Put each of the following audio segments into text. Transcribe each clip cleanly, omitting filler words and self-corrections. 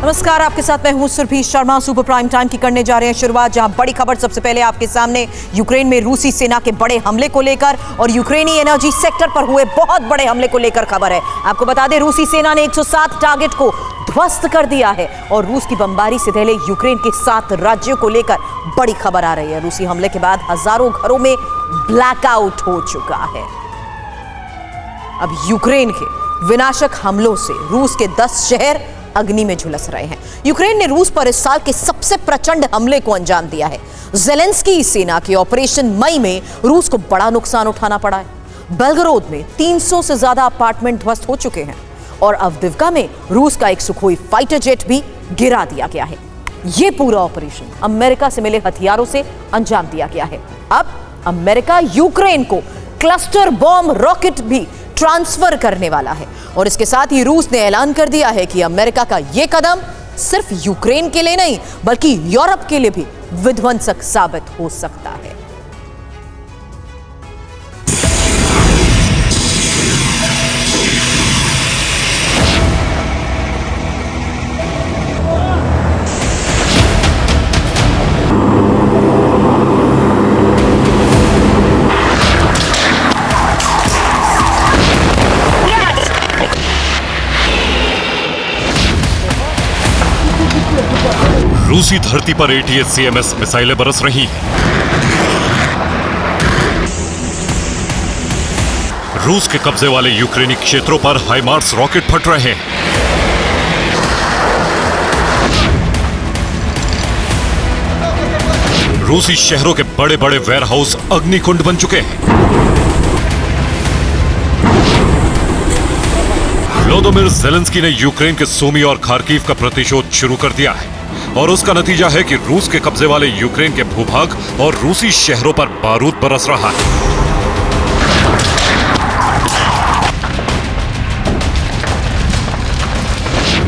नमस्कार, आपके साथ मैं हूं Surabhi Sharma. Super prime time की करने जा रहे हैं शुरुआत, जहां बड़ी खबर सबसे पहले आपके सामने यूक्रेन में रूसी सेना के बड़े हमले को लेकर और यूक्रेनी एनर्जी सेक्टर पर हुए बहुत बड़े हमले को लेकर खबर है। आपको बता दें, रूसी सेना ने 107 टारगेट को ध्वस्त कर दिया है और रूस की बमबारी से दहले यूक्रेन के 7 राज्यों को लेकर बड़ी खबर आ रही है। रूसी हमले के बाद हजारों घरों में ब्लैकआउट हो चुका है। अब यूक्रेन के विनाशक हमलों से रूस के 10 शहर अग्नि में झुलस रहे हैं। यूक्रेन ने रूस पर इस साल के सबसे प्रचंड हमले को अंजाम दिया है। ज़ेलेंस्की सेना के ऑपरेशन मई में रूस को बड़ा नुकसान उठाना पड़ा है। बेलगरोद में 300 से ज्यादा अपार्टमेंट ध्वस्त हो चुके हैं और अवदिव्का में रूस का एक सुखोई फाइटर जेट भी गिरा दिया गया है। यह पूरा ऑपरेशन अमेरिका से मिले हथियारों से अंजाम दिया गया है। अब अमेरिका यूक्रेन को क्लस्टर बॉम्ब रॉकेट भी ट्रांसफर करने वाला है और इसके साथ ही रूस ने ऐलान कर दिया है कि अमेरिका का यह कदम सिर्फ यूक्रेन के लिए नहीं बल्कि यूरोप के लिए भी विध्वंसक साबित हो सकता है। रूसी धरती पर ATACMS मिसाइलें बरस रही हैं। रूस के कब्जे वाले यूक्रेनी क्षेत्रों पर हाइमार्स रॉकेट फट रहे हैं। रूसी शहरों के बड़े बड़े वेयरहाउस अग्निकुंड बन चुके हैं। व्लादिमीर ज़ेलेंस्की ने यूक्रेन के सूमी और खार्किव का प्रतिशोध शुरू कर दिया है और उसका नतीजा है कि रूस के कब्जे वाले यूक्रेन के भूभाग और रूसी शहरों पर बारूद बरस रहा है।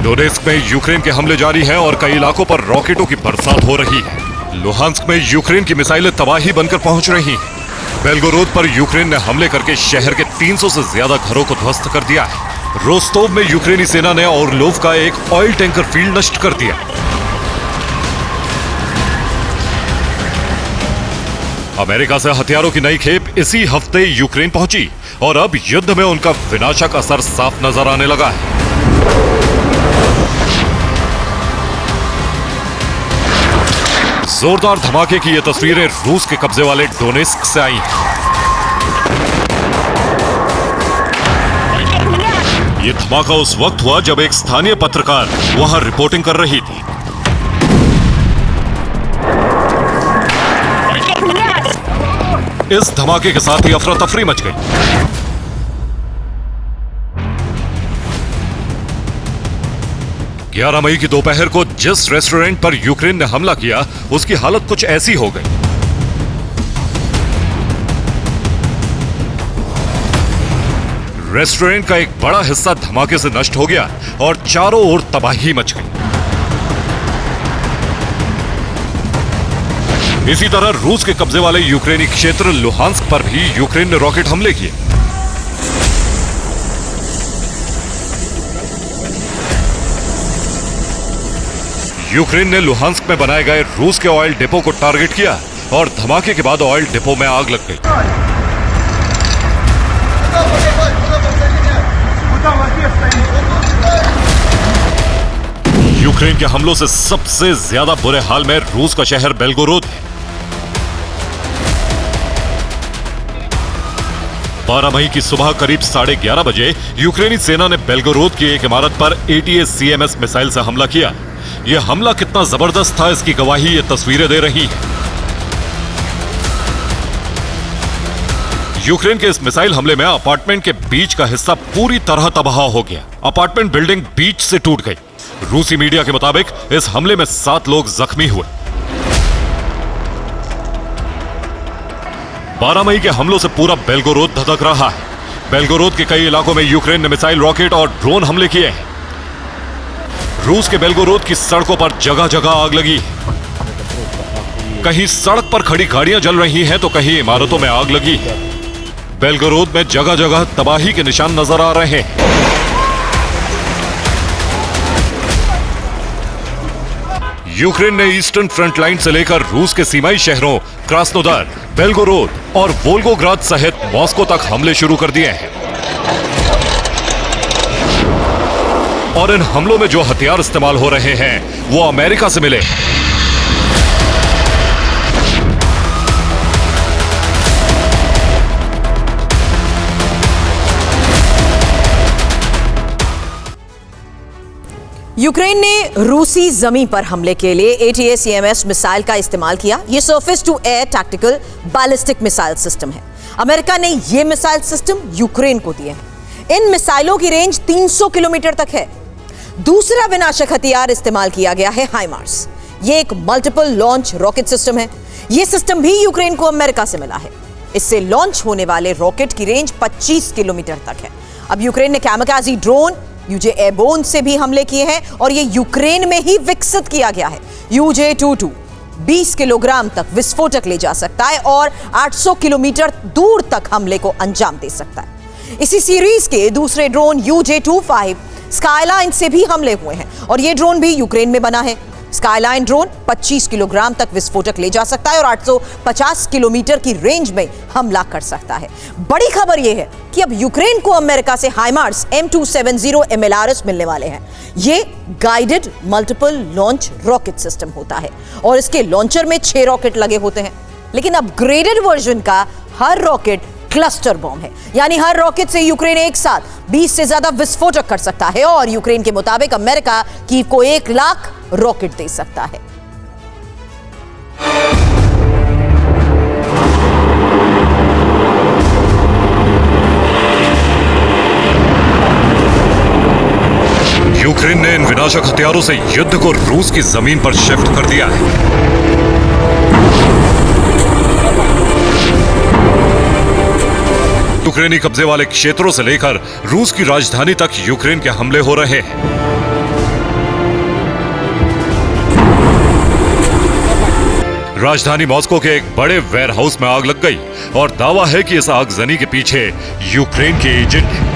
डोनेस्क में यूक्रेन के हमले जारी हैं और कई इलाकों पर रॉकेटों की बरसात हो रही है। लुहांस्क में यूक्रेन की मिसाइलें तबाही बनकर पहुंच रही हैं। बेलगोरोद पर यूक्रेन ने हमले करके शहर के 300 से ज्यादा घरों को ध्वस्त कर दिया है। रोस्टोव में यूक्रेनी सेना ने ऑर्लोव का एक ऑयल टैंकर फील्ड नष्ट कर दिया। अमेरिका से हथियारों की नई खेप इसी हफ्ते यूक्रेन पहुंची और अब युद्ध में उनका विनाशक असर साफ नजर आने लगा है। जोरदार धमाके की ये तस्वीरें रूस के कब्जे वाले डोनेस्क से आई हैं। ये धमाका उस वक्त हुआ जब एक स्थानीय पत्रकार वहां रिपोर्टिंग कर रही थी। इस धमाके के साथ ही अफरा तफरी मच गई। ग्यारह मई की दोपहर को जिस रेस्टोरेंट पर यूक्रेन ने हमला किया उसकी हालत कुछ ऐसी हो गई। रेस्टोरेंट का एक बड़ा हिस्सा धमाके से नष्ट हो गया और चारों ओर तबाही मच गई। इसी तरह रूस के कब्जे वाले यूक्रेनी क्षेत्र लुहांस्क पर भी यूक्रेन ने रॉकेट हमले किए। यूक्रेन ने लुहांस्क में बनाए गए रूस के ऑयल डिपो को टारगेट किया और धमाके के बाद ऑयल डिपो में आग लग गई। यूक्रेन के हमलों से सबसे ज्यादा बुरे हाल में रूस का शहर बेलगोरोद है। 12 मई की सुबह करीब 11:30 बजे यूक्रेनी सेना ने बेलगोरोद की एक इमारत पर ATACMS मिसाइल से हमला किया। यह हमला कितना जबरदस्त था इसकी गवाही ये तस्वीरें दे रही हैं। यूक्रेन के इस मिसाइल हमले में अपार्टमेंट के बीच का हिस्सा पूरी तरह तबाह हो गया। अपार्टमेंट बिल्डिंग बीच से टूट गई। रूसी मीडिया के मुताबिक इस हमले में 7 लोग जख्मी हुए। 12 मई के हमलों से पूरा बेलगोरोद धधक रहा है। बेलगोरोद के कई इलाकों में यूक्रेन ने मिसाइल, रॉकेट और ड्रोन हमले किए हैं। रूस के बेलगोरोद की सड़कों पर जगह जगह आग लगी। कहीं सड़क पर खड़ी गाड़ियां जल रही हैं तो कहीं इमारतों में आग लगी। बेलगोरोद में जगह जगह तबाही के निशान नजर आ रहे हैं। यूक्रेन ने ईस्टर्न फ्रंट लाइन से लेकर रूस के सीमाई शहरों क्रास्नोदार, बेल्गोरोद और वोल्गोग्राद सहित मॉस्को तक हमले शुरू कर दिए हैं। और इन हमलों में जो हथियार इस्तेमाल हो रहे हैं वो अमेरिका से मिले। यूक्रेन ने रूसी जमीन पर हमले के लिए ATACMS मिसाइल का इस्तेमाल किया। यह surface to air tactical ballistic missile system है। अमेरिका ने यह मिसाइल सिस्टम यूक्रेन को दिए हैं। इन मिसाइलों की रेंज 300 किलोमीटर तक है। दूसरा विनाशक हथियार इस्तेमाल किया गया है हाइमार्स। यह एक मल्टीपल लॉन्च रॉकेट सिस्टम है। यह सिस्टम भी यूक्रेन को अमेरिका से मिला है। इससे लॉन्च होने वाले रॉकेट की रेंज 25 किलोमीटर तक है। अब यूक्रेन ने कैमकाजी ड्रोन यूजे एयरबोर्न से भी हमले किए हैं और यह यूक्रेन में ही विकसित किया गया है। UJ-22 20 किलोग्राम तक विस्फोटक ले जा सकता है और 800 किलोमीटर दूर तक हमले को अंजाम दे सकता है। इसी सीरीज के दूसरे ड्रोन UJ-25 स्काईलाइन से भी हमले हुए हैं और यह ड्रोन भी यूक्रेन में बना है। स्काईलाइन ड्रोन 25 किलोग्राम तक विस्फोटक ले जा सकता है और 850 किलोमीटर की रेंज में हमला कर सकता है। बड़ी खबर यह है कि अब यूक्रेन को अमेरिका से हाइमार्स M270 MLRS मिलने वाले हैं। यह guided multiple launch rocket system होता है और इसके लॉन्चर में 6 रॉकेट लगे होते हैं। लेकिन अपग्रेडेड वर्जन का हर रॉकेट क्लस्टर बॉम्ब है, यानी हर रॉकेट से यूक्रेन एक साथ 20 से ज्यादा विस्फोटक कर सकता है और यूक्रेन के मुताबिक अमेरिका कीव को 1 लाख रॉकेट दे सकता है। यूक्रेन ने इन विनाशक हथियारों से युद्ध को रूस की जमीन पर शिफ्ट कर दिया है। यूक्रेनी कब्जे वाले क्षेत्रों से लेकर रूस की राजधानी तक यूक्रेन के हमले हो रहे हैं। राजधानी मॉस्को के एक बड़े वेयरहाउस में आग लग गई और दावा है कि इस आगजनी के पीछे यूक्रेन के एजेंट हैं।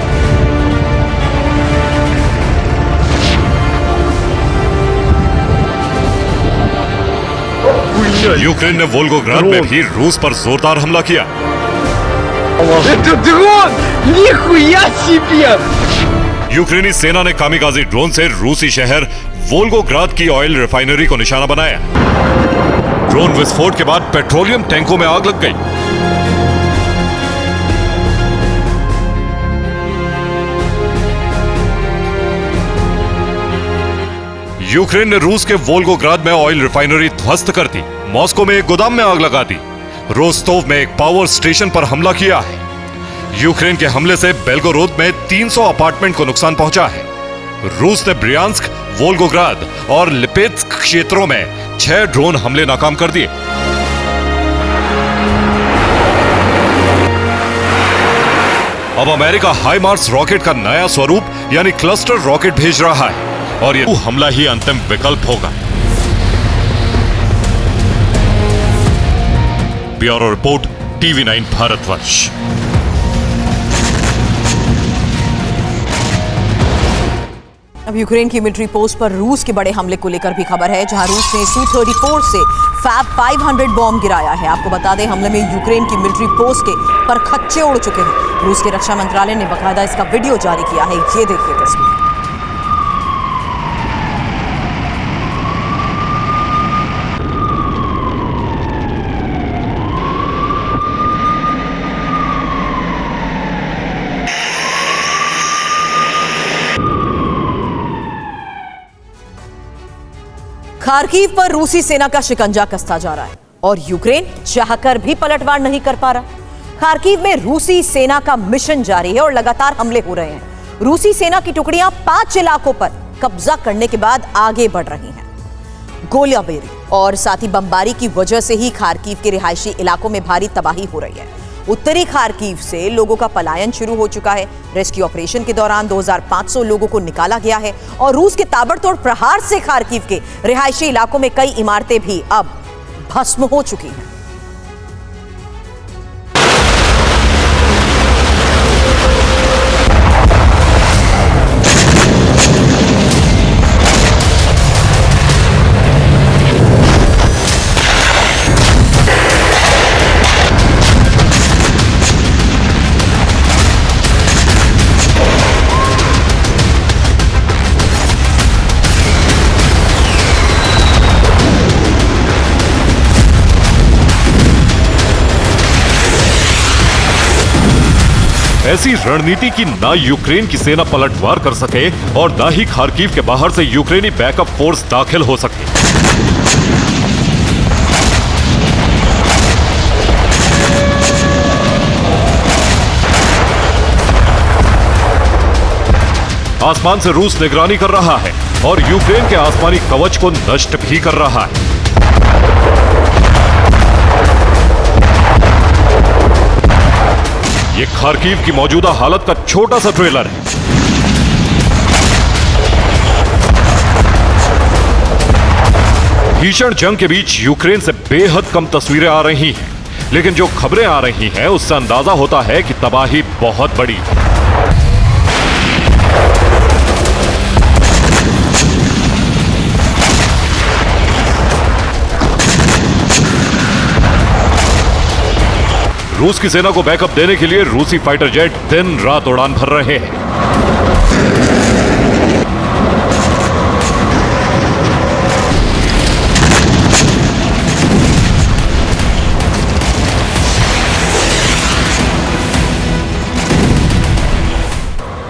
यूक्रेन ने वोल्गोग्राद में भी रूस पर जोरदार हमला किया। Это дрон! Нихуя себе! यूक्रेनी सेना ने कामिकाजी ड्रोन से रूसी शहर वोल्गोग्राद की ऑयल रिफाइनरी को निशाना बनाया। ड्रोन विस्फोट के बाद पेट्रोलियम टैंकों में आग लग गई। यूक्रेन ने रूस के वोल्गोग्राद में ऑयल रिफाइनरी ध्वस्त कर दी। मॉस्को में एक गोदाम में आग लगा दी। रोस्टोव में एक पावर स्टेशन पर हमला किया है। यूक्रेन के हमले से बेल्गोरोद में 300 अपार्टमेंट को नुकसान पहुंचा है। रूस ने ब्रियांस्क, वोल्गोग्राद और लिपेत्स्क क्षेत्रों में 6 ड्रोन हमले नाकाम कर दिए। अब अमेरिका हाइमार्स रॉकेट का नया स्वरूप यानी क्लस्टर रॉकेट भेज रहा है और यह हमला ही अंतिम विकल्प होगा। Bureau report, TV9 Bharatvarsh. अब यूक्रेन की मिलिट्री पोस्ट पर रूस के बड़े हमले को लेकर भी खबर है, जहां रूस ने Su-34 से फैब 500 बॉम्ब गिराया है। आपको बता दें, हमले में यूक्रेन की मिलिट्री पोस्ट के परखच्चे उड़ चुके हैं। रूस के रक्षा मंत्रालय ने बकायदा इसका वीडियो जारी किया है। ये देखिए तस्वीर। खार्किव पर रूसी सेना का शिकंजा कसता जा रहा है और यूक्रेन चाहकर भी पलटवार नहीं कर पा रहा। खार्किव में रूसी सेना का मिशन जारी है और लगातार हमले हो रहे हैं। रूसी सेना की टुकड़ियां 5 इलाकों पर कब्जा करने के बाद आगे बढ़ रही हैं। गोलियाबारी और साथ ही बमबारी की वजह से ही खार्किव के रिहायशी इलाकों में भारी तबाही हो रही है। उत्तरी खार्किव से लोगों का पलायन शुरू हो चुका है। रेस्क्यू ऑपरेशन के दौरान 2500 लोगों को निकाला गया है और रूस के ताबड़तोड़ प्रहार से खार्किव के रिहायशी इलाकों में कई इमारतें भी अब भस्म हो चुकी हैं। ऐसी रणनीति की ना यूक्रेन की सेना पलटवार कर सके और ना ही खार्किव के बाहर से यूक्रेनी बैकअप फोर्स दाखिल हो सके। आसमान से रूस निगरानी कर रहा है और यूक्रेन के आसमानी कवच को नष्ट भी कर रहा है। ये खार्किव की मौजूदा हालत का छोटा सा ट्रेलर है। भीषण जंग के बीच यूक्रेन से बेहद कम तस्वीरें आ रही हैं, लेकिन जो खबरें आ रही हैं उससे अंदाजा होता है कि तबाही बहुत बड़ी है। रूस की सेना को बैकअप देने के लिए रूसी फाइटर जेट दिन रात उड़ान भर रहे हैं।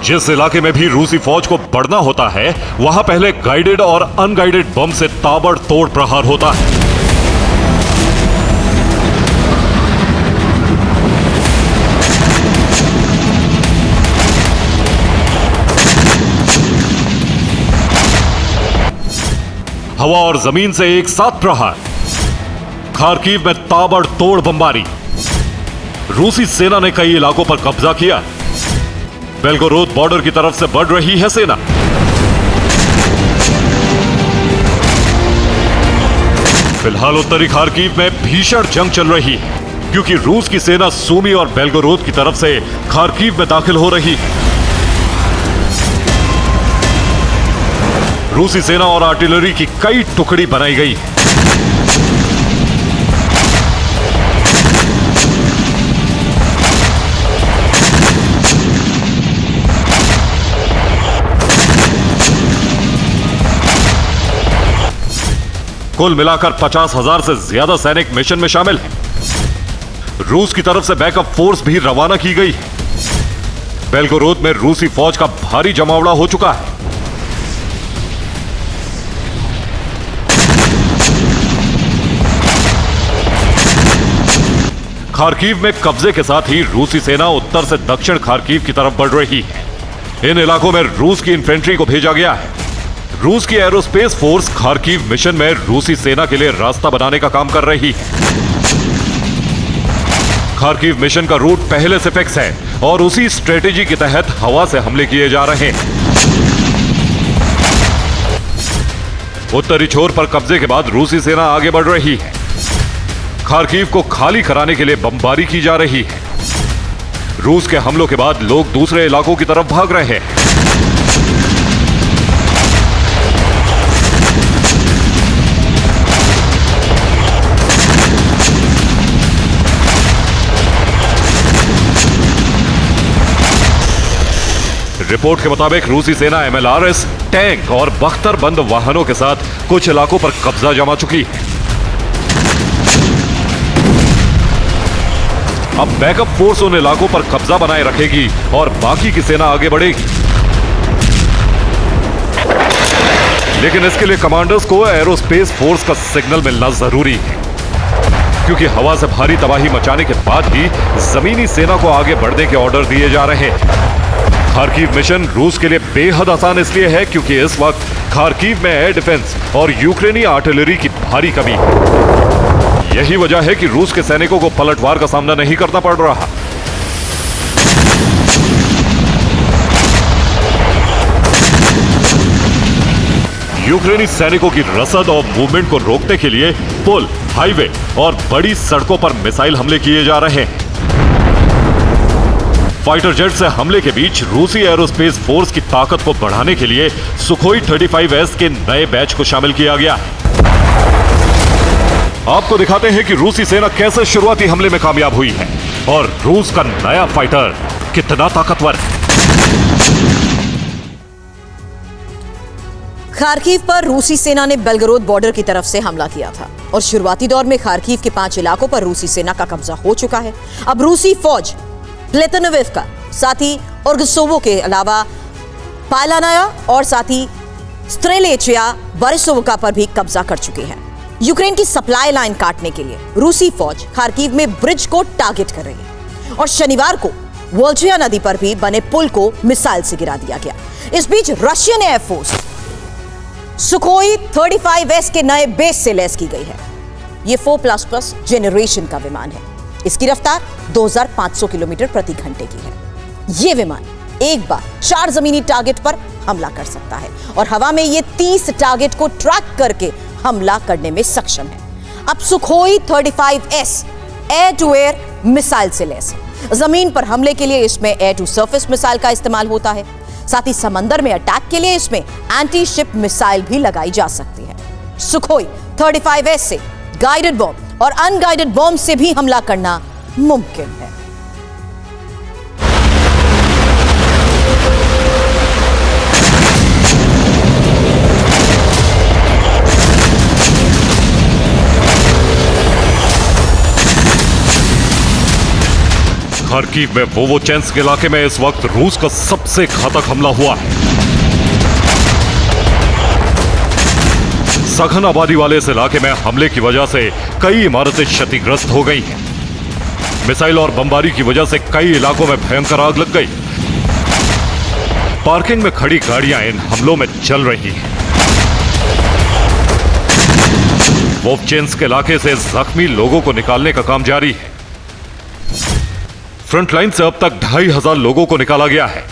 जिस इलाके में भी रूसी फौज को बढ़ना होता है, वहां पहले गाइडेड और अनगाइडेड बम से ताबड़तोड़ प्रहार होता है। हवा और जमीन से एक साथ प्रहार। खार्किव में ताबड़तोड़ बमबारी। रूसी सेना ने कई इलाकों पर कब्जा किया। बेलगोरोद बॉर्डर की तरफ से बढ़ रही है सेना। फिलहाल उत्तरी खार्किव में भीषण जंग चल रही है, क्योंकि रूस की सेना सूमी और बेलगोरोद की तरफ से खार्किव में दाखिल हो रही है। रूसी सेना और आर्टिलरी की कई टुकड़ी बनाई गई है। कुल मिलाकर 50,000 से ज्यादा सैनिक मिशन में शामिल हैं। रूस की तरफ से बैकअप फोर्स भी रवाना की गई है। बेलगोरोद में रूसी फौज का भारी जमावड़ा हो चुका है। खार्किव में कब्जे के साथ ही रूसी सेना उत्तर से दक्षिण खार्किव की तरफ बढ़ रही है। इन इलाकों में रूस की इन्फेंट्री को भेजा गया है। रूस की एरोस्पेस फोर्स खार्किव मिशन में रूसी सेना के लिए रास्ता बनाने का काम कर रही है। खार्किव मिशन का रूट पहले से फिक्स है और उसी स्ट्रेटेजी के तहत हवा से हमले किए जा रहे हैं। उत्तरी छोर पर कब्जे के बाद रूसी सेना आगे बढ़ रही है। खार्किव को खाली कराने के लिए बमबारी की जा रही है। रूस के हमलों के बाद लोग दूसरे इलाकों की तरफ भाग रहे हैं। रिपोर्ट के मुताबिक रूसी सेना MLRS, टैंक और बख्तरबंद वाहनों के साथ कुछ इलाकों पर कब्जा जमा चुकी है। अब बैकअप फोर्स उन इलाकों पर कब्जा बनाए रखेगी और बाकी की सेना आगे बढ़ेगी। लेकिन इसके लिए कमांडर्स को एरोस्पेस फोर्स का सिग्नल मिलना जरूरी है, क्योंकि हवा से भारी तबाही मचाने के बाद ही जमीनी सेना को आगे बढ़ने के ऑर्डर दिए जा रहे हैं। खार्किव मिशन रूस के लिए बेहद आसान इसलिए है क्योंकि इस वक्त खार्किव में एयर डिफेंस और यूक्रेनी आर्टिलरी की भारी कमी है। यही वजह है कि रूस के सैनिकों को पलटवार का सामना नहीं करना पड़ रहा। यूक्रेनी सैनिकों की रसद और मूवमेंट को रोकने के लिए पुल, हाईवे और बड़ी सड़कों पर मिसाइल हमले किए जा रहे हैं। फाइटर जेट से हमले के बीच रूसी एरोस्पेस फोर्स की ताकत को बढ़ाने के लिए सुखोई 35S के नए बैच को शामिल किया गया है। आपको दिखाते हैं कि रूसी सेना कैसे शुरुआती हमले में कामयाब हुई है और रूस का नया फाइटर कितना ताकतवर है। खार्किव पर रूसी सेना ने बेलगोरोद बॉर्डर की तरफ से हमला किया था और शुरुआती दौर में खार्किव के 5 इलाकों पर रूसी सेना का कब्जा हो चुका है। अब रूसी फौज प्लेतनोविव का साथ ही ओर्गसोवो के अलावा पालानाया और साथ ही स्त्रेलेचिया बोरिसोवका पर भी कब्जा कर चुके हैं। यूक्रेन की सप्लाई लाइन काटने के लिए रूसी फौज खार्किव में ब्रिज को टारगेट कर रही है और शनिवार को वोल्चिया नदी पर भी बने पुल को मिसाइल से गिरा दिया गया। इस बीच रशियन एयरफोर्स सुखोई 35S के नए बेस से लैस की गई है। यह 4++ जेनरेशन का विमान है। इसकी रफ्तार 2500 किलोमीटर प्रति घंटे की है। यह विमान एक बार 4 जमीनी टारगेट पर हमला कर सकता है और हवा में यह 30 टारगेट को ट्रैक करके हमला करने में सक्षम है। अब Sukhoi 35S air to air missile से लैस है। जमीन पर हमले के लिए इसमें एयर टू सरफेस मिसाइल का इस्तेमाल होता है। साथ ही समंदर में अटैक के लिए इसमें एंटी शिप मिसाइल भी लगाई जा सकती है। सुखोई 35S से गाइडेड बॉम्ब और अनगाइडेड बॉम्ब से भी हमला करना मुमकिन है। खार्किव में वोवोचेंस्क इलाके में इस वक्त रूस का सबसे घातक हमला हुआ है। सघन आबादी वाले इस इलाके में हमले की वजह से कई इमारतें क्षतिग्रस्त हो गई हैं। मिसाइल और बमबारी की वजह से कई इलाकों में भयंकर आग लग गई। पार्किंग में खड़ी गाड़ियां इन हमलों में जल रही हैं। वोवोचेंस्क इलाके से जख्मी लोगों को निकालने का काम जारी है। फ्रंटलाइन से अब तक 2500 लोगों को निकाला गया है।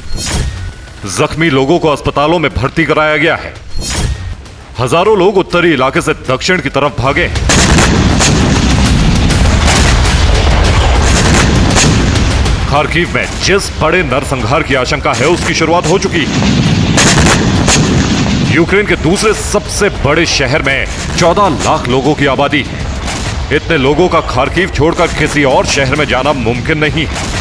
जख्मी लोगों को अस्पतालों में भर्ती कराया गया है। हजारों लोग उत्तरी इलाके से दक्षिण की तरफ भागे। खार्किव में जिस बड़े नरसंहार की आशंका है उसकी शुरुआत हो चुकी है। यूक्रेन के दूसरे सबसे बड़े शहर में 14 लाख लोगों की आबादी है। इतने लोगों का खार्किव छोड़कर किसी और शहर में जाना मुमकिन नहीं है।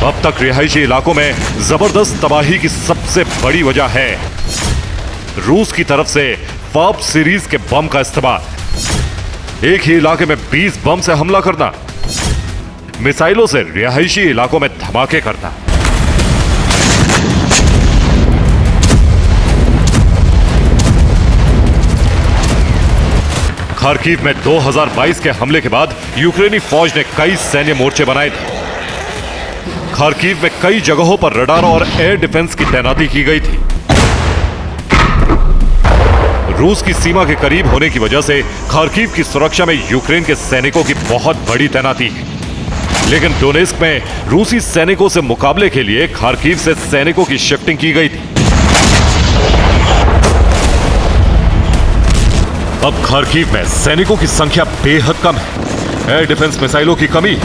अब तक रिहायशी इलाकों में जबरदस्त तबाही की सबसे बड़ी वजह है रूस की तरफ से फाब सीरीज के बम का इस्तेमाल। एक ही इलाके में 20 बम से हमला करना, मिसाइलों से रिहायशी इलाकों में धमाके करना। खार्किव में 2022 के हमले के बाद यूक्रेनी फौज ने कई सैन्य मोर्चे बनाए थे। खार्किव में कई जगहों पर रडार और एयर डिफेंस की तैनाती की गई थी। रूस की सीमा के करीब होने की वजह से खार्किव की सुरक्षा में यूक्रेन के सैनिकों की बहुत बड़ी तैनाती है। लेकिन डोनेस्क में रूसी सैनिकों से मुकाबले के लिए खार्किव से सैनिकों की शिफ्टिंग की गई थी। अब खार्किव में सैनिकों की संख्या बेहद कम है। एयर डिफेंस मिसाइलों की कमी,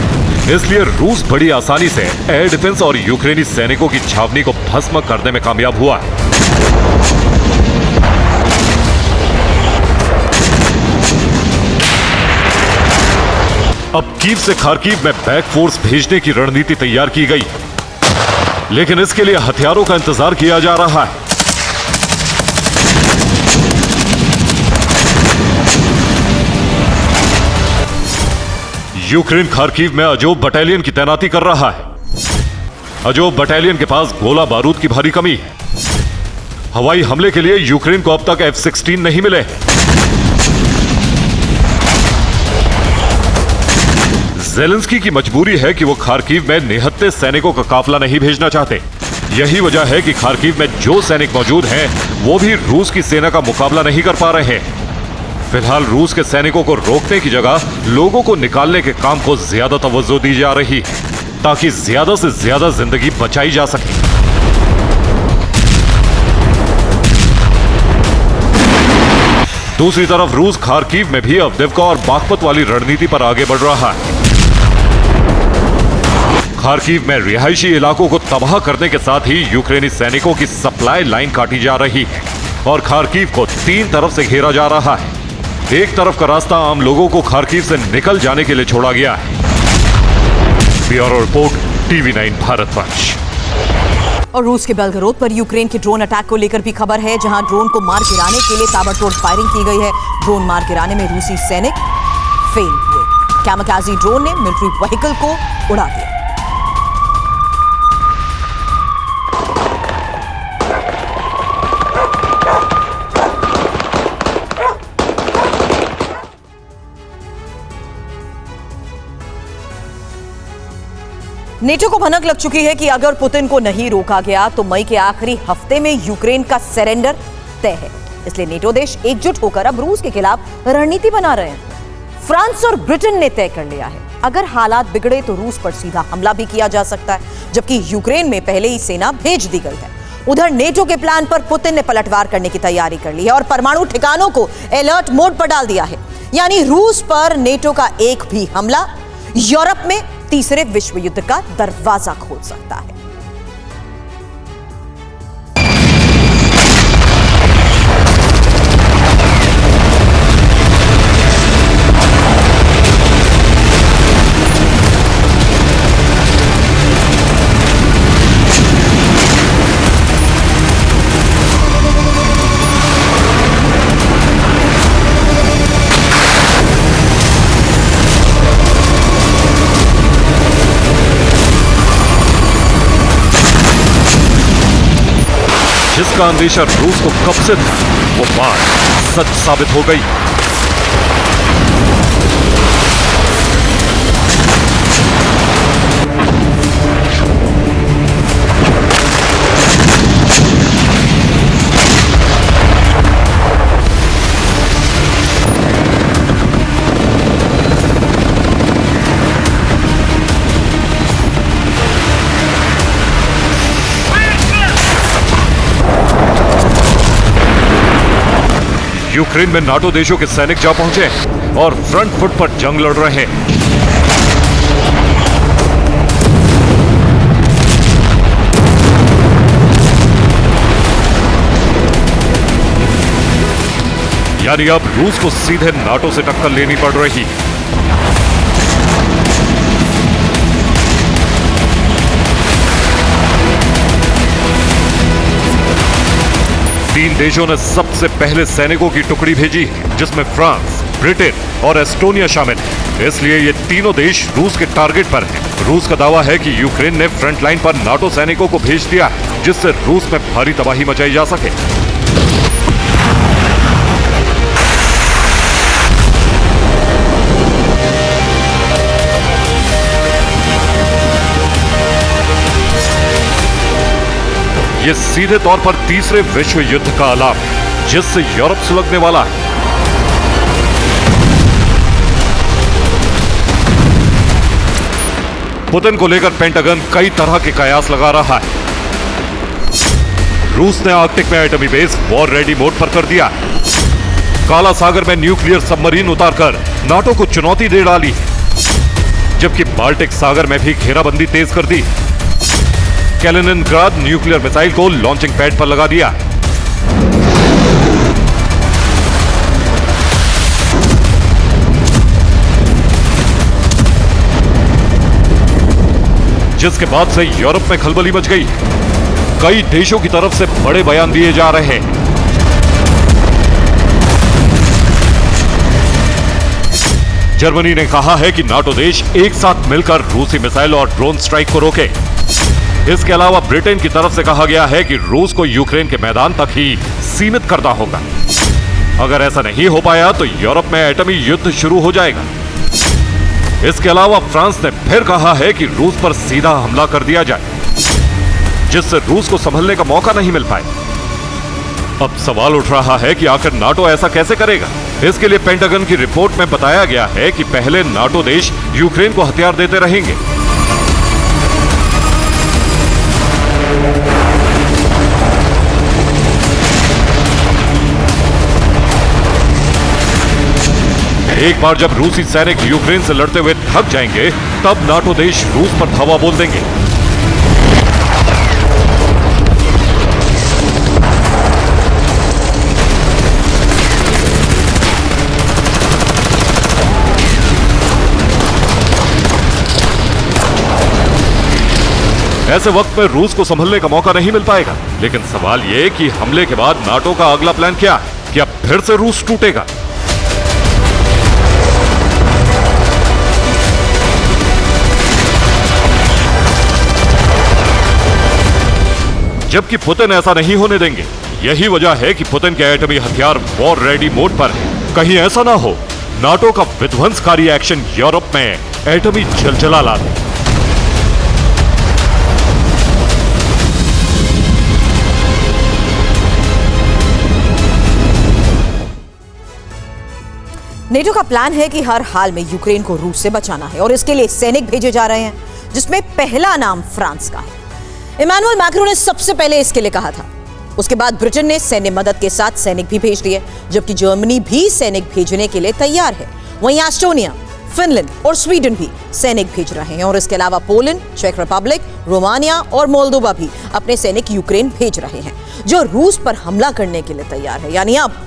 इसलिए रूस बड़ी आसानी से एयर डिफेंस और यूक्रेनी सैनिकों की छावनी को भस्म करने में कामयाब हुआ है। अब कीव से खार्किव में बैक फोर्स भेजने की रणनीति तैयार की गई, लेकिन इसके लिए हथियारों का इंतजार किया जा रहा है। यूक्रेन खार्किव में अजोव बटालियन की तैनाती कर रहा है। अजोव बटालियन के पास गोला बारूद की भारी कमी है। हवाई हमले के लिए यूक्रेन को अब तक F-16 नहीं मिले। ज़ेलेंस्की की मजबूरी है कि वो खार्किव में निहत्थे सैनिकों का काफिला नहीं भेजना चाहते। यही वजह है कि खार्किव में जो सैनिक मौजूद हैं, वो भी रूस की सेना का मुकाबला नहीं कर पा रहे हैं। फिलहाल रूस के सैनिकों को रोकने की जगह लोगों को निकालने के काम को ज्यादा तवज्जो दी जा रही है, ताकि ज्यादा से ज्यादा जिंदगी बचाई जा सके। दूसरी तरफ रूस खार्किव में भी अवदिव्का और बागपत वाली रणनीति पर आगे बढ़ रहा है। खार्किव में रिहायशी इलाकों को तबाह करने के साथ ही यूक्रेनी सैनिकों की सप्लाई लाइन काटी जा रही है और खार्किव को 3 तरफ से घेरा जा रहा है। एक तरफ का रास्ता आम लोगों को खार्किव से निकल जाने के लिए छोड़ा गया है। Bureau report, TV9 भारतवंश। और रूस के बेलगोरोद पर यूक्रेन के ड्रोन अटैक को लेकर भी खबर है, जहां ड्रोन को मार गिराने के लिए ताबड़तोड़ फायरिंग की गई है। ड्रोन मार गिराने में रूसी सैनिक फेल हुए। कैमकाजी ड्रोन ने मिलिट्री व्हीकल को उड़ा दिया। नेटो को भनक लग चुकी है कि अगर पुतिन को नहीं रोका गया तो मई के आखिरी हफ्ते में यूक्रेन का सरेंडर तय है। इसलिए नेटो देश एकजुट होकर अब रूस के खिलाफ रणनीति बना रहे हैं। फ्रांस और ब्रिटेन ने तय कर लिया है, अगर हालात बिगड़े तो रूस पर सीधा हमला भी किया जा सकता है, जबकि यूक्रेन में पहले ही सेना भेज दी गई है। उधर नेटो के प्लान पर पुतिन ने पलटवार करने की तैयारी कर ली है और परमाणु ठिकानों को अलर्ट मोड पर डाल दिया है। यानी रूस पर नेटो का एक भी हमला यूरोप में तीसरे विश्व युद्ध का दरवाजा खोल सकता है। जिसका अंदेशा रूस को कब से था, वो बात सच साबित हो गई। यूक्रेन में नाटो देशों के सैनिक जा पहुंचे और फ्रंट फुट पर जंग लड़ रहे हैं। यानी अब रूस को सीधे नाटो से टक्कर लेनी पड़ रही। तीन देशों ने सबसे पहले सैनिकों की टुकड़ी भेजी, जिसमें फ्रांस, ब्रिटेन और एस्टोनिया शामिल है। इसलिए ये तीनों देश रूस के टारगेट पर हैं। रूस का दावा है कि यूक्रेन ने फ्रंट लाइन पर नाटो सैनिकों को भेज दिया, जिससे रूस में भारी तबाही मचाई जा सके। ये सीधे तौर पर तीसरे विश्व युद्ध का अलार्म है, जिससे यूरोप सुलगने वाला है। पुतिन को लेकर पेंटागन कई तरह के कयास लगा रहा है। रूस ने आर्कटिक में एटमी बेस वॉर रेडी मोड पर कर दिया। काला सागर में न्यूक्लियर सबमरीन उतारकर नाटो को चुनौती दे डाली, जबकि बाल्टिक सागर में भी घेराबंदी तेज कर दी। कैलिनिनग्राड न्यूक्लियर मिसाइल को लॉन्चिंग पैड पर लगा दिया। जिसके बाद से यूरोप में खलबली मच गई। कई देशों की तरफ से बड़े बयान दिए जा रहे हैं। जर्मनी ने कहा है कि नाटो देश एक साथ मिलकर रूसी मिसाइल और ड्रोन स्ट्राइक को रोके। इसके अलावा ब्रिटेन की तरफ से कहा गया है कि रूस को यूक्रेन के मैदान तक ही सीमित करना होगा। अगर ऐसा नहीं हो पाया तो यूरोप में एटमी युद्ध शुरू हो जाएगा। इसके अलावा फ्रांस ने फिर कहा है कि रूस पर सीधा हमला कर दिया जाए, जिससे रूस को संभलने का मौका नहीं मिल पाए। अब सवाल उठ रहा है कि आखिर नाटो ऐसा कैसे करेगा। इसके लिए पेंटागन की रिपोर्ट में बताया गया है कि पहले नाटो देश यूक्रेन को हथियार देते रहेंगे। एक बार जब रूसी सैनिक यूक्रेन से लड़ते हुए थक जाएंगे, तब नाटो देश रूस पर धावा बोल देंगे। ऐसे वक्त में रूस को संभलने का मौका नहीं मिल पाएगा। लेकिन सवाल यह कि हमले के बाद नाटो का अगला प्लान क्या है? क्या फिर से रूस टूटेगा? जबकि पुतिन ऐसा नहीं होने देंगे। यही वजह है कि पुतिन के एटमी हथियार वॉर रेडी मोड पर है। कहीं ऐसा ना हो नाटो का विध्वंसकारी एक्शन यूरोप में एटमी जलजला ला दे। नेटो का प्लान है कि हर हाल में यूक्रेन को रूस से बचाना है और इसके लिए सैनिक भेजे जा रहे हैं, जिसमें पहला नाम फ्रांस का है। इमैनुअल मैक्रोन ने सबसे पहले इसके लिए कहा था। उसके बाद ब्रिटेन ने सैन्य मदद के साथ सैनिक भी भेज दिए, जबकि जर्मनी भी सैनिक भेजने के लिए तैयार है। वहीं एस्टोनिया, फिनलैंड और स्वीडन भी सैनिक भेज रहे हैं और इसके अलावा पोलैंड, चेक रिपब्लिक, रोमानिया और मोल्दोवा भी अपने सैनिक यूक्रेन भेज रहे हैं, जो रूस पर हमला करने के लिए तैयार है। यानी अब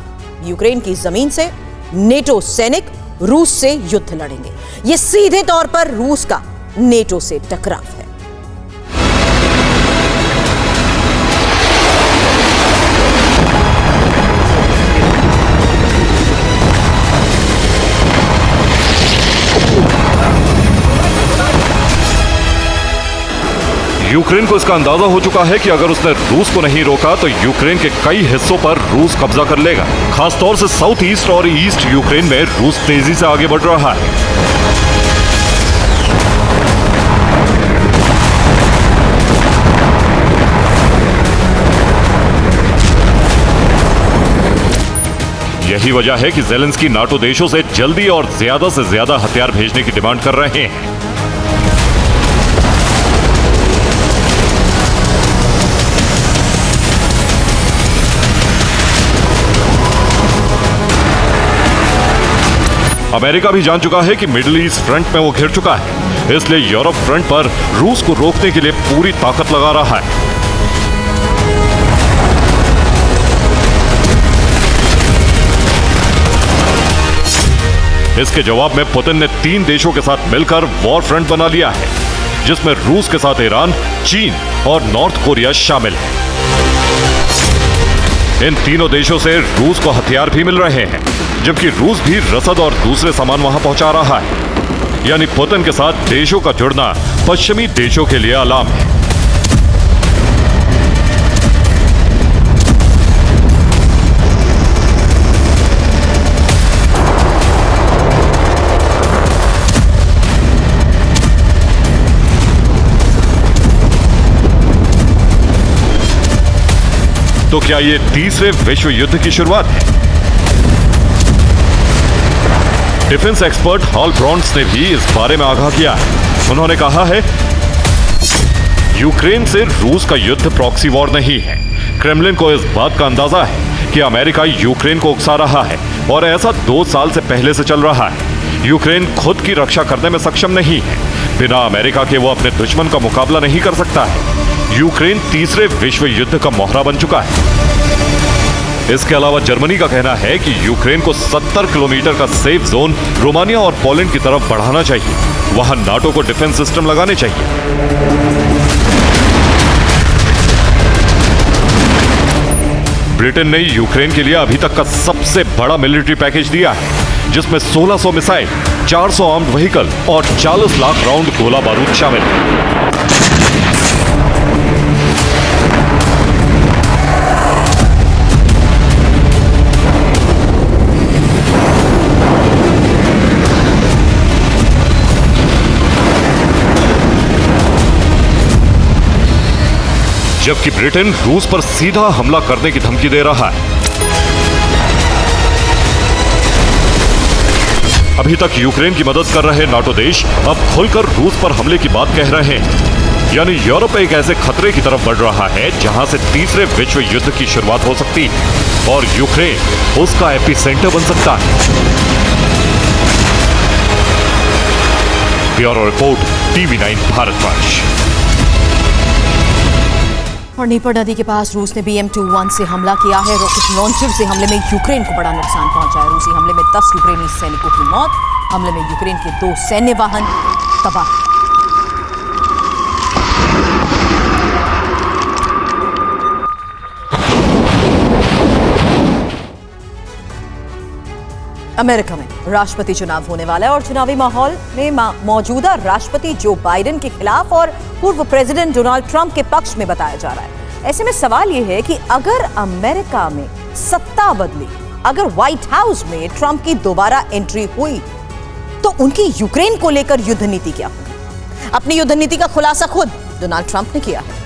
यूक्रेन की जमीन से नेटो सैनिक रूस से युद्ध लड़ेंगे। यह सीधे तौर पर रूस का नेटो से टकराव है। यूक्रेन को इसका अंदाजा हो चुका है कि अगर उसने रूस को नहीं रोका तो यूक्रेन के कई हिस्सों पर रूस कब्जा कर लेगा। खासतौर से साउथ ईस्ट और ईस्ट यूक्रेन में रूस तेजी से आगे बढ़ रहा है। यही वजह है कि ज़ेलेंस्की नाटो देशों से जल्दी और ज्यादा से ज्यादा हथियार भेजने की डिमांड कर रहे हैं। अमेरिका भी जान चुका है कि मिडिल ईस्ट फ्रंट में वो घिर चुका है, इसलिए यूरोप फ्रंट पर रूस को रोकने के लिए पूरी ताकत लगा रहा है। इसके जवाब में पुतिन ने 3 देशों के साथ मिलकर वॉर फ्रंट बना लिया है, जिसमें रूस के साथ ईरान, चीन और नॉर्थ कोरिया शामिल है। इन तीनों देशों से रूस को हथियार भी मिल रहे हैं, जबकि रूस भी रसद और दूसरे सामान वहां पहुंचा रहा है। यानी पुतिन के साथ देशों का जुड़ना पश्चिमी देशों के लिए अलार्म है। तो क्या ये तीसरे विश्व युद्ध की शुरुआत है? डिफेंस एक्सपर्ट हॉल ब्रॉन्ड्स ने भी इस बारे में आगाह किया है। उन्होंने कहा है, यूक्रेन से रूस का युद्ध प्रॉक्सी वॉर नहीं है। क्रेमलिन को इस बात का अंदाजा है कि अमेरिका यूक्रेन को उकसा रहा है और ऐसा 2 साल से पहले से चल रहा है। यूक्रेन खुद की रक्षा करने में सक्षम नहीं है। बिना अमेरिका के वो अपने दुश्मन का मुकाबला नहीं कर सकता है। यूक्रेन तीसरे विश्व युद्ध का मोहरा बन चुका है। इसके अलावा जर्मनी का कहना है कि यूक्रेन को 70 किलोमीटर का सेफ जोन रोमानिया और पोलैंड की तरफ बढ़ाना चाहिए। वहां नाटो को डिफेंस सिस्टम लगाने चाहिए। ब्रिटेन ने यूक्रेन के लिए अभी तक का सबसे बड़ा मिलिट्री पैकेज दिया है, जिसमें 1600 मिसाइल, 400 आर्म्ड व्हीकल और 40 लाख राउंड गोला बारूद शामिल है। जबकि ब्रिटेन रूस पर सीधा हमला करने की धमकी दे रहा है। अभी तक यूक्रेन की मदद कर रहे नाटो देश अब खुलकर रूस पर हमले की बात कह रहे हैं। यानी यूरोप एक ऐसे खतरे की तरफ बढ़ रहा है जहां से तीसरे विश्व युद्ध की शुरुआत हो सकती है और यूक्रेन उसका एपिसेंटर बन सकता है। Bureau report, TV9 Bharatvarsh. और नीपर नदी के पास रूस ने BM-21 से हमला किया है। रॉकेट लॉन्चर से हमले में यूक्रेन को बड़ा नुकसान पहुंचा है। रूसी हमले में 10 यूक्रेनी सैनिकों की मौत। हमले में यूक्रेन के 2 सैन्य वाहन तबाह। अमेरिका में राष्ट्रपति चुनाव होने वाला है और चुनावी माहौल में मौजूदा राष्ट्रपति जो बाइडेन के खिलाफ और पूर्व प्रेसिडेंट डोनाल्ड ट्रंप के पक्ष में बताया जा रहा है। ऐसे में सवाल यह है कि अगर अमेरिका में सत्ता बदली, अगर व्हाइट हाउस में ट्रंप की दोबारा एंट्री हुई, तो उनकी यूक्रेन को लेकर युद्ध नीति क्या होगी? अपनी युद्ध नीति का खुलासा खुद डोनाल्ड ट्रंप ने किया है।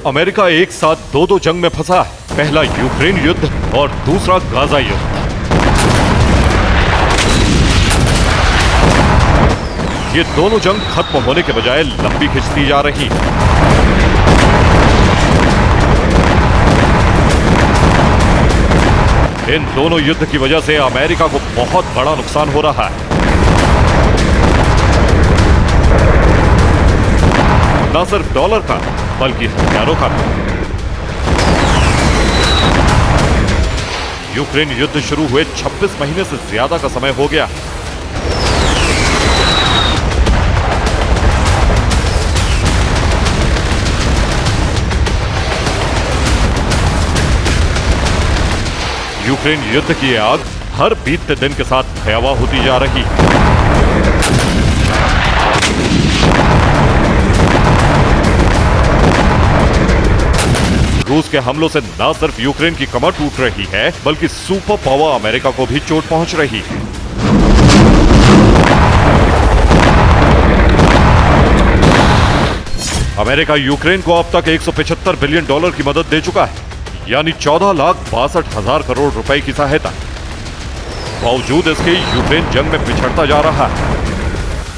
अमेरिका एक साथ दो जंग में फंसा है। पहला यूक्रेन युद्ध और दूसरा गाजा युद्ध। ये दोनों जंग खत्म होने के बजाय लंबी खिंचती जा रही। इन दोनों युद्ध की वजह से अमेरिका को बहुत बड़ा नुकसान हो रहा है। न सिर्फ डॉलर का बल्कि हथियारों का भी। यूक्रेन युद्ध शुरू हुए 26 महीने से ज्यादा का समय हो गया। यूक्रेन युद्ध की आग हर बीतते दिन के साथ भयावह होती जा रही। रूस के हमलों से न सिर्फ यूक्रेन की कमर टूट रही है, बल्कि सुपर पावर अमेरिका को भी चोट पहुंच रही है। अमेरिका यूक्रेन को अब तक $175 बिलियन की मदद दे चुका है, यानी 14,62,000 करोड़ रुपए की सहायता। बावजूद इसके यूक्रेन जंग में पिछड़ता जा रहा है।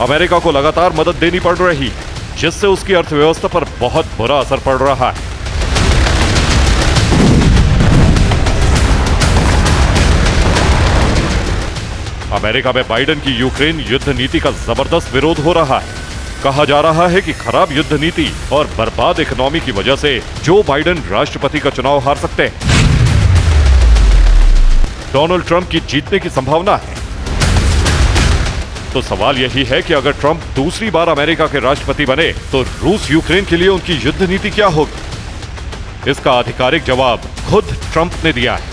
अमेरिका को लगातार मदद देनी पड़ रही, जिससे उसकी अर्थव्यवस्था पर बहुत बुरा असर पड़ रहा है। अमेरिका में बाइडेन की यूक्रेन युद्ध नीति का जबरदस्त विरोध हो रहा है। कहा जा रहा है कि खराब युद्ध नीति और बर्बाद इकोनॉमी की वजह से जो बाइडेन राष्ट्रपति का चुनाव हार सकते हैं। डोनाल्ड ट्रंप की जीतने की संभावना है। तो सवाल यही है कि अगर ट्रंप दूसरी बार अमेरिका के राष्ट्रपति बने तो रूस यूक्रेन के लिए उनकी युद्ध नीति क्या होगी? इसका आधिकारिक जवाब खुद ट्रंप ने दिया है।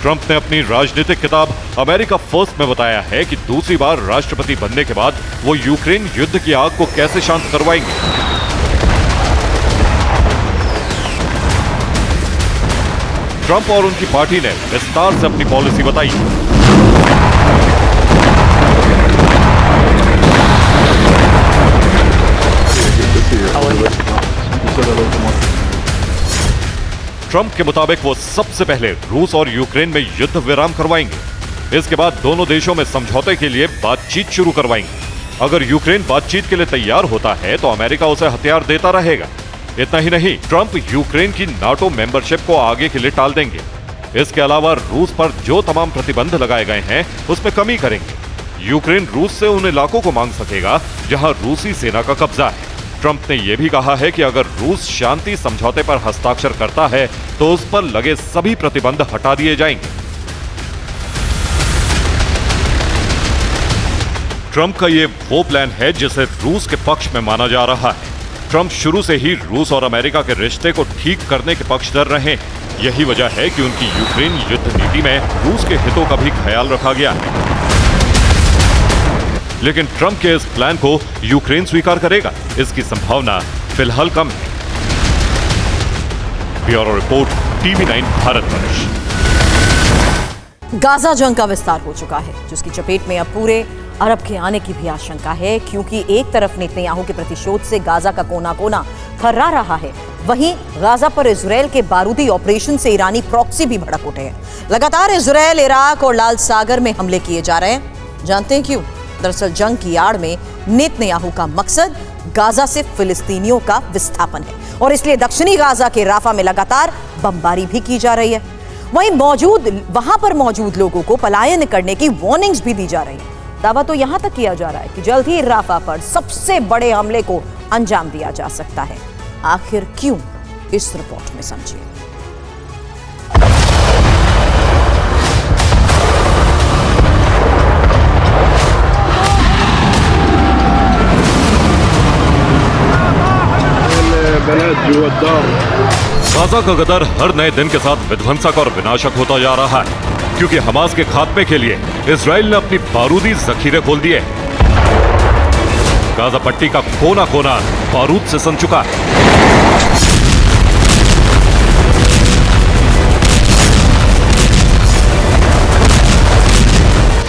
ट्रंप ने अपनी राजनीतिक किताब अमेरिका फर्स्ट में बताया है कि दूसरी बार राष्ट्रपति बनने के बाद वो यूक्रेन युद्ध की आग को कैसे शांत करवाएंगे। ट्रंप और उनकी पार्टी ने विस्तार से अपनी पॉलिसी बताई। ट्रंप के मुताबिक वो सबसे पहले रूस और यूक्रेन में युद्ध विराम करवाएंगे। इसके बाद दोनों देशों में समझौते के लिए बातचीत शुरू करवाएंगे। अगर यूक्रेन बातचीत के लिए तैयार होता है तो अमेरिका उसे हथियार देता रहेगा। इतना ही नहीं, ट्रंप यूक्रेन की नाटो मेंबरशिप को आगे के लिए टाल देंगे। इसके अलावा रूस पर जो तमाम प्रतिबंध लगाए गए हैं उसमें कमी करेंगे। यूक्रेन रूस से उन इलाकों को मांग सकेगा जहां रूसी सेना का कब्जा है। ट्रंप ने यह भी कहा है कि अगर रूस शांति समझौते पर हस्ताक्षर करता है तो उस पर लगे सभी प्रतिबंध हटा दिए जाएंगे। ट्रंप का यह वो प्लान है जिसे रूस के पक्ष में माना जा रहा है। ट्रंप शुरू से ही रूस और अमेरिका के रिश्ते को ठीक करने के पक्षधर रहे हैं। यही वजह है कि उनकी यूक्रेन युद्ध नीति में रूस के हितों का भी ख्याल रखा गया है। लेकिन ट्रंप के इस प्लान को यूक्रेन स्वीकार करेगा, इसकी संभावना फिलहाल कम है। Bureau report, TV9 Bharatvarsh. Gaza जंग का विस्तार हो चुका है, जिसकी चपेट में अब पूरे अरब के आने की भी आशंका है, क्योंकि एक तरफ नेतन्याहू के प्रतिशोध से गाजा का कोना कोना थर्रा रहा है, वहीं गाजा पर इजरायल के बारूदी ऑपरेशन से ईरानी प्रॉक्सी भी भड़क उठे हैं। लगातार इजरायल, इराक और लाल सागर में हमले किए जा रहे हैं। जानते हैं क्यों? दरअसल जंग की आड़ में नेतन्याहू का मकसद गाजा से फिलिस्तीनियों का विस्थापन है, और इसलिए दक्षिणी गाजा के राफा में लगातार बमबारी भी की जा रही है। वहीं वहां पर मौजूद लोगों को पलायन करने की वार्निंग्स भी दी जा रही है। दावा तो यहां तक किया जा रहा है कि जल्द ही राफा पर सबसे बड़े हमले को अंजाम दिया जा सकता है। आखिर क्यों, इस रिपोर्ट में समझिए। गाजा का गदर हर नए दिन के साथ विध्वंसक और विनाशक होता जा रहा है, क्योंकि हमास के खात्मे के लिए इजराइल ने अपनी बारूदी जखीरे खोल दिए। गाजा पट्टी का कोना कोना बारूद से सन चुका है।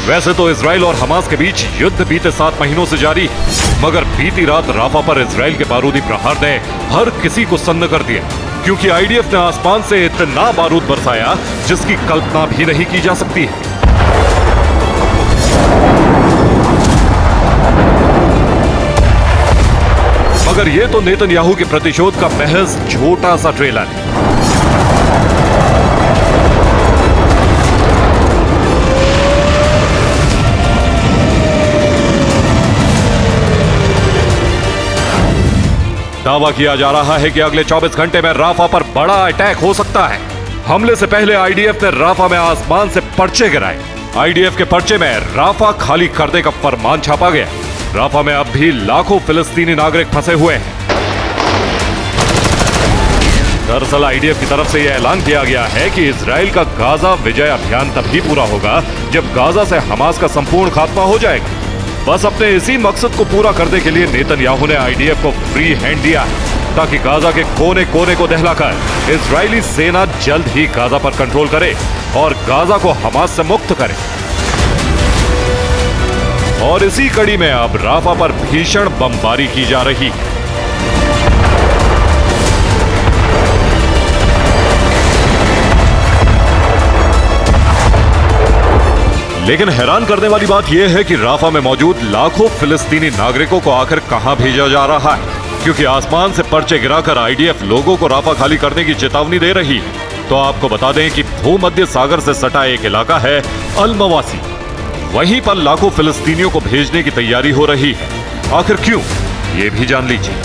वैसे तो इजराइल और हमास के बीच युद्ध बीते 7 महीनों से जारी, मगर बीती रात राफा पर इजराइल के बारूदी प्रहार ने हर किसी को सन्न कर दिया, क्योंकि आईडीएफ ने आसमान से इतना बारूद बरसाया जिसकी कल्पना भी नहीं की जा सकती है। मगर यह तो नेतन्याहू के प्रतिशोध का महज छोटा सा ट्रेलर है। दावा किया जा रहा है कि अगले 24 घंटे में राफा पर बड़ा अटैक हो सकता है। हमले से पहले आईडीएफ ने राफा में आसमान से पर्चे गिराए। आईडीएफ के पर्चे में राफा खाली करने का फरमान छापा गया। राफा में अब भी लाखों फिलिस्तीनी नागरिक फंसे हुए हैं। दरअसल आईडीएफ की तरफ से यह ऐलान किया गया है कि इजराइल का गाजा विजय अभियान तभी पूरा होगा जब गाजा से हमास का संपूर्ण खात्मा हो जाएगा। बस अपने इसी मकसद को पूरा करने के लिए नेतन्याहू ने आईडीएफ को फ्री हैंड दिया है, ताकि गाजा के कोने कोने को दहलाकर इजरायली सेना जल्द ही गाजा पर कंट्रोल करे और गाजा को हमास से मुक्त करे। और इसी कड़ी में अब राफा पर भीषण बमबारी की जा रही है। लेकिन हैरान करने वाली बात यह है कि राफा में मौजूद लाखों फिलिस्तीनी नागरिकों को आखिर कहां भेजा जा रहा है, क्योंकि आसमान से पर्चे गिराकर आईडीएफ लोगों को राफा खाली करने की चेतावनी दे रही है। तो आपको बता दें कि भूमध्य सागर से सटा एक इलाका है अल मवासी, वहीं पर लाखों फिलिस्तीनियों को भेजने की तैयारी हो रही है। आखिर क्यों, ये भी जान लीजिए।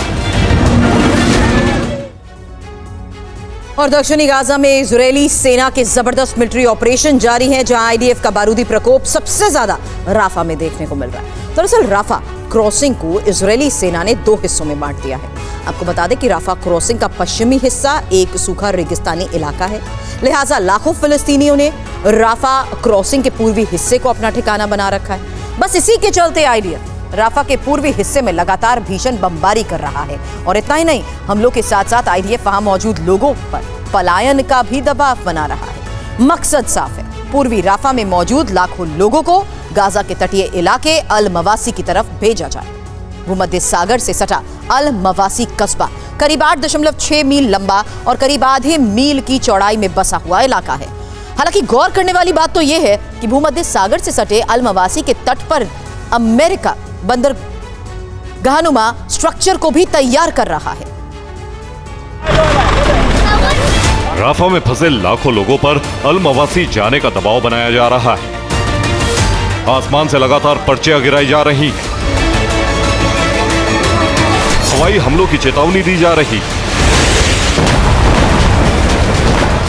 और दक्षिणी गाजा में इजरायली सेना के जबरदस्त मिलिट्री ऑपरेशन जारी है, जहां आईडीएफ का बारूदी प्रकोप सबसे ज्यादा राफा में देखने को मिल रहा है। दरअसल राफा क्रॉसिंग को इजरायली सेना ने 2 हिस्सों में बांट दिया है। आपको बता दें कि राफा क्रॉसिंग का पश्चिमी हिस्सा एक सूखा रेगिस्तानी इलाका है, लिहाजा लाखों फिलिस्तीनियों ने राफा क्रॉसिंग के पूर्वी हिस्से को अपना ठिकाना बना रखा है। बस इसी के चलते आईडीएफ राफा के पूर्वी हिस्से में लगातार भीषण बमबारी कर रहा है। और इतना ही नहीं, हमलों के साथ साथ आईडीएफ वहां मौजूद लोगों पर पलायन का भी दबाव बना रहा है। मकसद साफ है, पूर्वी राफा में मौजूद लाखों लोगों को गाजा के तटीय इलाके अल मवासी की तरफ भेजा जाए। भूमध्य सागर से सटा अल मवासी कस्बा करीब 8.6 मील लंबा और करीब आधे मील की चौड़ाई में बसा हुआ इलाका है। हालांकि गौर करने वाली बात तो यह है कि भूमध्य सागर से सटे अल मवासी के तट पर अमेरिका बंदरगाहनुमा स्ट्रक्चर को भी तैयार कर रहा है। राफा में फंसे लाखों लोगों पर अल मवासी जाने का दबाव बनाया जा रहा है। आसमान से लगातार पर्चियां गिराई जा रही हैं। हवाई हमलों की चेतावनी दी जा रही।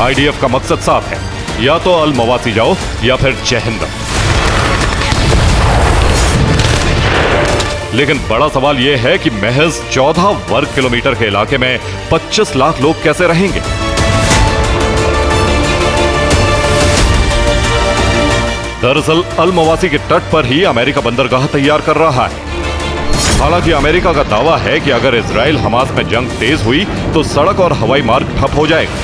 आईडीएफ का मकसद साफ है, या तो अल मवासी जाओ या फिर जहन्नम। लेकिन बड़ा सवाल यह है कि महज 14 वर्ग किलोमीटर के इलाके में 25 लाख लोग कैसे रहेंगे। दरअसल अल मवासी के तट पर ही अमेरिका बंदरगाह तैयार कर रहा है। हालांकि अमेरिका का दावा है कि अगर इजराइल हमास में जंग तेज हुई तो सड़क और हवाई मार्ग ठप हो जाएगा।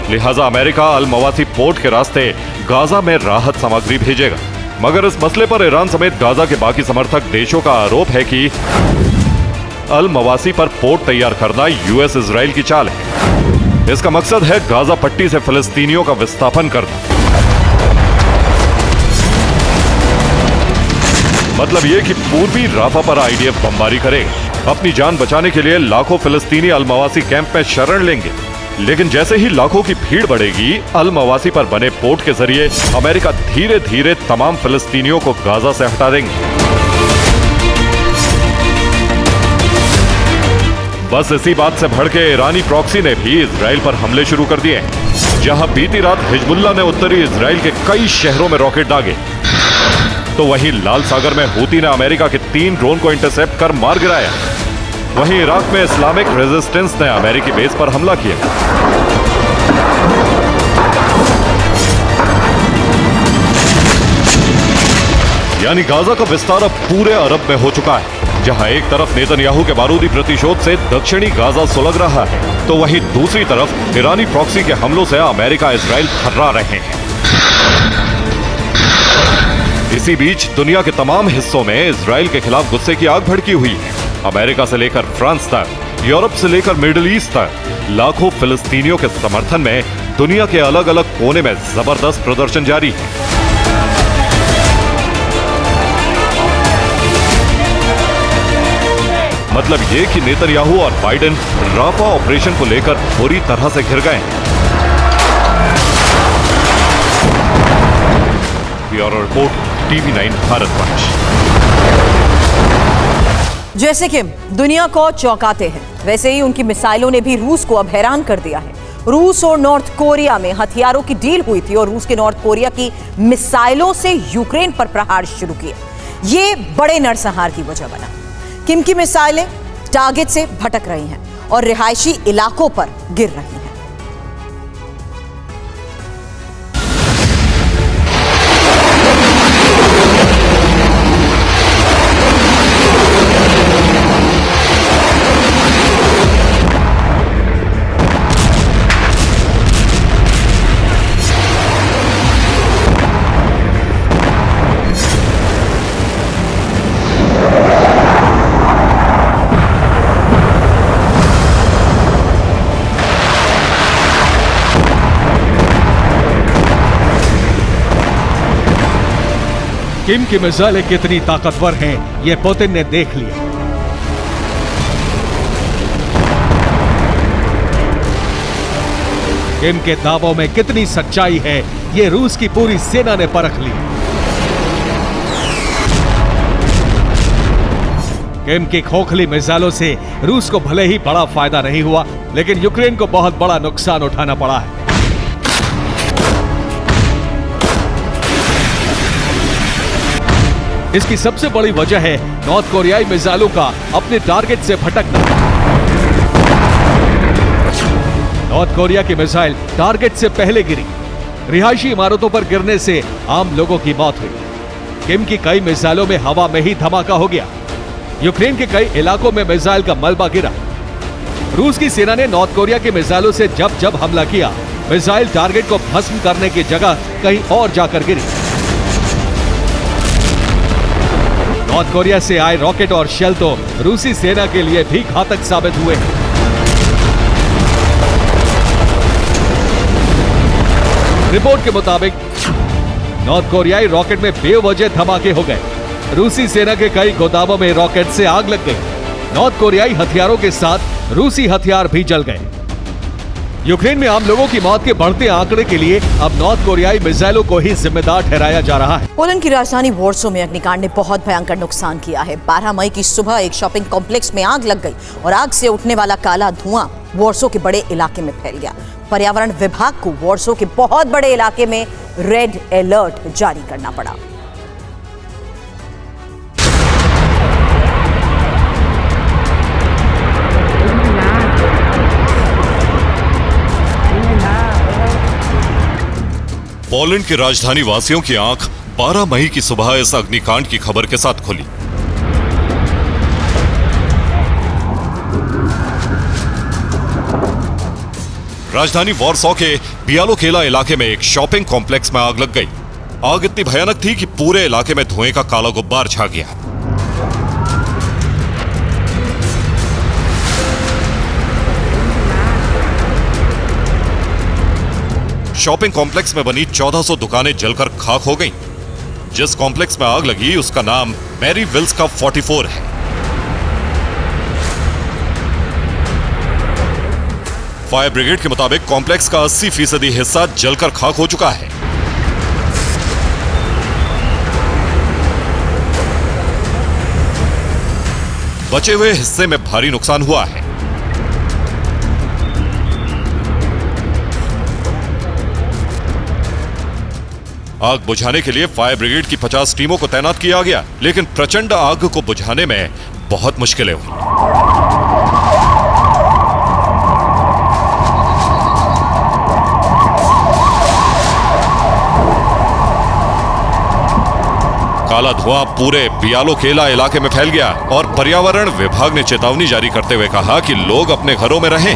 लिहाजा अमेरिका अल मवासी पोर्ट के रास्ते गाजा में राहत सामग्री भेजेगा। मगर इस मसले पर ईरान समेत गाजा के बाकी समर्थक देशों का आरोप है कि अल मवासी पर पोर्ट तैयार करना यूएस इजराइल की चाल है। इसका मकसद है गाजा पट्टी से फिलिस्तीनियों का विस्थापन करना। मतलब यह कि पूर्वी राफा पर आईडीएफ बमबारी करेगा। अपनी जान बचाने के लिए लाखों फिलिस्तीनी अल मवासी कैंप में शरण लेंगे। लेकिन जैसे ही लाखों की भीड़ बढ़ेगी, अल मवासी पर बने पोर्ट के जरिए अमेरिका धीरे धीरे तमाम फिलिस्तीनियों को गाजा से हटा देंगे। बस इसी बात से भड़के ईरानी प्रॉक्सी ने भी इजराइल पर हमले शुरू कर दिए, जहां बीती रात हिजबुल्लाह ने उत्तरी इजराइल के कई शहरों में रॉकेट दागे, तो वहीं लाल सागर में हूती ने अमेरिका के 3 ड्रोन को इंटरसेप्ट कर मार गिराया। वहीं इराक में इस्लामिक रेजिस्टेंस ने अमेरिकी बेस पर हमला किया। यानी गाजा का विस्तार अब पूरे अरब में हो चुका है, जहां एक तरफ नेतन्याहू के बारूदी प्रतिशोध से दक्षिणी गाजा सुलग रहा है, तो वहीं दूसरी तरफ ईरानी प्रॉक्सी के हमलों से अमेरिका इजराइल थर्रा रहे हैं। इसी बीच दुनिया के तमाम हिस्सों में इजराइल के खिलाफ गुस्से की आग भड़की हुई है। अमेरिका से लेकर फ्रांस तक, यूरोप से लेकर मिडिल ईस्ट तक लाखों फिलिस्तीनियों के समर्थन में दुनिया के अलग अलग कोने में जबरदस्त प्रदर्शन जारी है। मतलब ये कि नेतन्याहू और बाइडेन राफा ऑपरेशन को लेकर बुरी तरह से घिर गए हैं। Bureau report, TV9 Bharatvarsh. जैसे कि दुनिया को चौंकाते हैं, वैसे ही उनकी मिसाइलों ने भी रूस को अब हैरान कर दिया है। रूस और नॉर्थ कोरिया में हथियारों की डील हुई थी और रूस के नॉर्थ कोरिया की मिसाइलों से यूक्रेन पर प्रहार शुरू किए। ये बड़े नरसंहार की वजह बना। किम की मिसाइलें टारगेट से भटक रही हैं और रिहायशी इलाकों पर गिर रही हैं। किम की मिसाइलें कितनी ताकतवर हैं, ये पुतिन ने देख लिया। किम के दावों में कितनी सच्चाई है, ये रूस की पूरी सेना ने परख ली। किम की खोखली मिसाइलों से रूस को भले ही बड़ा फायदा नहीं हुआ, लेकिन यूक्रेन को बहुत बड़ा नुकसान उठाना पड़ा है। इसकी सबसे बड़ी वजह है नॉर्थ कोरियाई मिसाइलों का अपने टारगेट से भटकना। नॉर्थ कोरिया की मिसाइल टारगेट से पहले गिरी। रिहायशी इमारतों पर गिरने से आम लोगों की मौत हुई। किम की कई मिसाइलों में हवा में ही धमाका हो गया। यूक्रेन के कई इलाकों में मिसाइल का मलबा गिरा। रूस की सेना ने नॉर्थ कोरिया की मिसाइलों से जब जब हमला किया, मिसाइल टारगेट को भस्म करने की जगह कहीं और जाकर गिरी। नॉर्थ कोरिया से आए रॉकेट और शेल तो रूसी सेना के लिए भी घातक साबित हुए हैं। रिपोर्ट के मुताबिक नॉर्थ कोरियाई रॉकेट में बेवजह धमाके हो गए। रूसी सेना के कई गोदामों में रॉकेट से आग लग गई। नॉर्थ कोरियाई हथियारों के साथ रूसी हथियार भी जल गए। यूक्रेन में आम लोगों की मौत के बढ़ते आंकड़े के लिए अब नॉर्थ कोरियाई मिसाइलों को ही जिम्मेदार ठहराया जा रहा है। पोलैंड की राजधानी वॉर्सो में अग्निकांड ने बहुत भयंकर नुकसान किया है। 12 मई की सुबह एक शॉपिंग कॉम्प्लेक्स में आग लग गई और आग से उठने वाला काला धुआं वॉर्सो के बड़े इलाके में फैल गया। पर्यावरण विभाग को वॉर्सो के बहुत बड़े इलाके में रेड अलर्ट जारी करना पड़ा। पोलैंड की राजधानी वासियों की आंख 12 मई की सुबह इस अग्निकांड की खबर के साथ खुली। राजधानी वॉर्सो के बियालोकेला इलाके में एक शॉपिंग कॉम्प्लेक्स में आग लग गई। आग इतनी भयानक थी कि पूरे इलाके में धुएं का काला गुब्बार छा गया। शॉपिंग कॉम्प्लेक्स में बनी 1400 दुकानें जलकर खाक हो गईं। जिस कॉम्प्लेक्स में आग लगी उसका नाम मैरी विल्स का 44 है। फायर ब्रिगेड के मुताबिक कॉम्प्लेक्स का 80% हिस्सा जलकर खाक हो चुका है। बचे हुए हिस्से में भारी नुकसान हुआ है। आग बुझाने के लिए फायर ब्रिगेड की 50 टीमों को तैनात किया गया, लेकिन प्रचंड आग को बुझाने में बहुत मुश्किलें हुई। काला धुआं पूरे बियालो केला इलाके में फैल गया और पर्यावरण विभाग ने चेतावनी जारी करते हुए कहा कि लोग अपने घरों में रहें